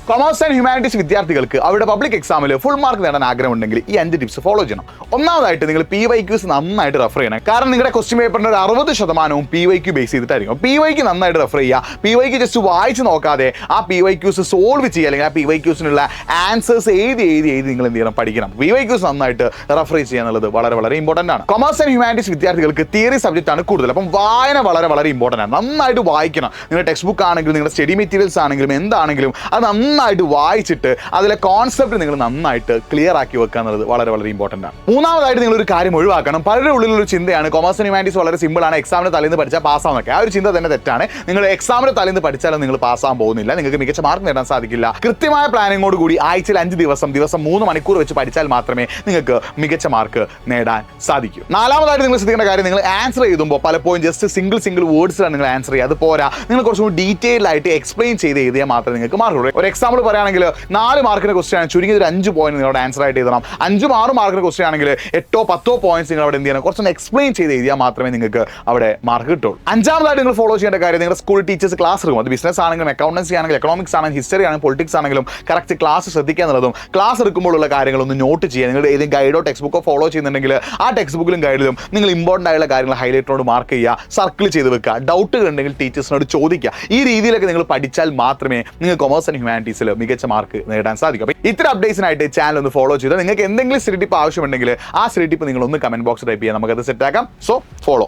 Commerce and humanities വിദ്യാർത്ഥികൾക്ക് അവരുടെ public എക്സാമിൽ ഫുൾ മാർക്ക് നേടാൻ ആഗ്രഹമുണ്ടെങ്കിൽ ഈ 5 ടിപ്സ് ഫോളോ ചെയ്യണം. ഒന്നാമതായിട്ട് നിങ്ങൾ PYQs നന്നായിട്ട് റെഫർ ചെയ്യണം. കാരണം നിങ്ങളുടെ ക്വസ്റ്റ്യൻ പേപ്പറിന്റെ ഒരു 60% PYQ ബേസ് ചെയ്തിട്ടായിരിക്കും. PYQ നന്നായിട്ട് റെഫർ ചെയ്യുക. PYQ ജസ്റ്റ് വായിച്ച് നോക്കാതെ ആ PYQs സോൾവ് ചെയ്യുക, അല്ലെങ്കിൽ ആ PYQസിനുള്ള ആൻസേഴ്സ് എഴുതി നിങ്ങൾ എന്ത് ചെയ്യണം, പഠിക്കണം. PYQs നന്നായിട്ട് റെഫർ ചെയ്യുക എന്നുള്ളത് വളരെ വളരെ ഇമ്പോർട്ടൻ്റ് ആണ്. കൊമേഴ്സ് ആൻഡ് ഹ്യൂമാനിറ്റീസ് വിദ്യാർത്ഥികൾക്ക് തിയറി സബ്ജക്റ്റ് ആണ് കൂടുതൽ. അപ്പം വായന വളരെ വളരെ ഇമ്പോർട്ടൻ്റ് ആണ്. നന്നായിട്ട് വായിക്കണം. നിങ്ങളുടെ ടെക്സ്റ്റ് ബുക്ക് ആണെങ്കിലും നിങ്ങളുടെ സ്റ്റഡി മെറ്റീരിയൽസ് ആണെങ്കിലും എന്താണെങ്കിലും അത് നന്നായിട്ട് വായിച്ചിട്ട് അതിലെ കോൺസെപ്റ്റ് നിങ്ങൾ നന്നായിട്ട് ക്ലിയർ ആക്കി വെക്കുക എന്നുള്ളത് വളരെ വളരെ ഇമ്പോർട്ടൻ്റ് ആണ്. മൂന്നാമതായിട്ട് നിങ്ങൾ ഒരു കാര്യം ഒഴിവാക്കണം. പലരുടെ ഉള്ളിലൊരു ചിന്തയാണ് കൊമേഴ്സ് ആൻഡ് ഹ്യൂമാനിറ്റീസ് വളരെ സിമ്പിൾ ആണ്, എക്സാമിന് തലേന്ന് പഠിച്ചാൽ പാസ്സാവുന്നൊക്കെ. ആ ഒരു ചിന്ത തന്നെ തെറ്റാണ്. നിങ്ങൾ എക്സാമിന് തലേന്ന് പഠിച്ചാലും നിങ്ങൾ പാസ്സാകാൻ പോകുന്നില്ല, നിങ്ങൾക്ക് മികച്ച മാർക്ക് നേടാൻ സാധിക്കില്ല. കൃത്യമായ പ്ലാനിങ്ങോട് കൂടി ആഴ്ചയിൽ 5 ദിവസം 3 മണിക്കൂർ വെച്ച് പഠിച്ചാൽ മാത്രമേ നിങ്ങൾക്ക് മികച്ച മാർക്ക് നേടാൻ സാധിക്കൂ. നാലാമതായിട്ട് നിങ്ങൾ ശ്രദ്ധിക്കേണ്ട കാര്യം, നിങ്ങൾ ആൻസർ എഴുതുമ്പോൾ പലപ്പോഴും ജസ്റ്റ് സിംഗിൾ വേർഡ്സിലാണ് നിങ്ങൾ ആൻസർ ചെയ്യുക. അത് പോരാ, നിങ്ങൾ കുറച്ചുകൂടി ഡീറ്റെയിൽഡ് ആയിട്ട് എക്സ്പ്ലെയിൻ ചെയ്ത് എഴുതിയാൽ മാത്രമേ നിങ്ങൾക്ക് മാർക്ക് കിട്ടൂ. ഒരു എക്സാമ്പിൾ പറയുകയാണെങ്കിൽ 4 മാർക്കിന്റെ ക്വസ്റ്റ്യൻ ആണ്, ചുരുങ്ങിയത് ഒരു 5 പോയിന്റ് നിങ്ങളുടെ ആൻസർ ആയിട്ട് എഴുതണം. 5-6 മാർക്കിന്റെ ക്വസ്റ്റ്യൻ ആണെങ്കിൽ 8-10 പോയിന്റ്സ് നിങ്ങൾ അവിടെ എന്ത് ചെയ്യണം, കുറച്ചൊന്ന് എക്സ്പ്ലെയിൻ ചെയ്ത് എഴുതിയാൽ മാത്രമേ നിങ്ങൾക്ക് അവിടെ മാർക്ക് കിട്ടുള്ളൂ. അഞ്ചാമതായിട്ട് നിങ്ങൾ ഫോളോ ചെയ്യേണ്ട കാര്യം, നിങ്ങളുടെ സ്കൂൾ ടീച്ചേഴ്സ് ക്ലാസ് എടുക്കും. അത് ബിസിനസ് ആണെങ്കിലും അക്കൗണ്ടൻസി ആണെങ്കിലും എക്കണോമിക്സ് ആണെങ്കിലും ഹിസ്റ്ററി ആണെങ്കിലും പൊളിറ്റിക്സ് ആണെങ്കിലും കറക്റ്റ് ക്ലാസ് ശ്രദ്ധിക്കുക എന്നുള്ളതും ക്ലാസ് എടുക്കുമ്പോഴുള്ള കാര്യങ്ങളൊന്ന് നോട്ട് ചെയ്യുക. നിങ്ങൾ ഏതെങ്കിലും ഗൈഡോ ടെക്സ്റ്റ് ബുക്കോ ഫോളോ ചെയ്യുന്നുണ്ടെങ്കിൽ ആ ടെക്സ്റ്റ് ബുക്കിലും ഗൈഡിലും നിങ്ങൾ ഇമ്പോർട്ടൻ്റ് ആയുള്ള കാര്യങ്ങൾ ഹൈലൈറ്ററോട് മാർക്ക് ചെയ്യുക, സർക്കിൾ ചെയ്ത് വെക്കുക. ഡൗട്ടുകൾ ഉണ്ടെങ്കിൽ ടീച്ചേഴ്സിനോട് ചോദിക്കുക. ഈ രീതിയിലൊക്കെ നിങ്ങൾ പഠിച്ചാൽ മാത്രമേ നിങ്ങൾക്ക് കൊമേഴ്സ് ആൻഡ് ഹ്യൂമാനിറ്റീസിൽ മികച്ച മാർക്ക് നേടാൻ സാധിക്കും. അപ്പോൾ ഇത്തരം അപ്ഡേറ്റ്സിനായിട്ട് ചാനൽ ഒന്ന് ഫോളോ ചെയ്താൽ നിങ്ങൾക്ക് എന്തെങ്കിലും സ്റ്റഡി ടിപ്പ് ആവശ്യമുണ്ടെങ്കിൽ ആ സ്റ്റഡി ടിപ്പ് നിങ്ങൾ ഒന്ന് കമന്റ് ബോക്സ് ടൈപ്പ് ചെയ്യാം, നമുക്കത് സെറ്റ് ആക്കാം. So follow.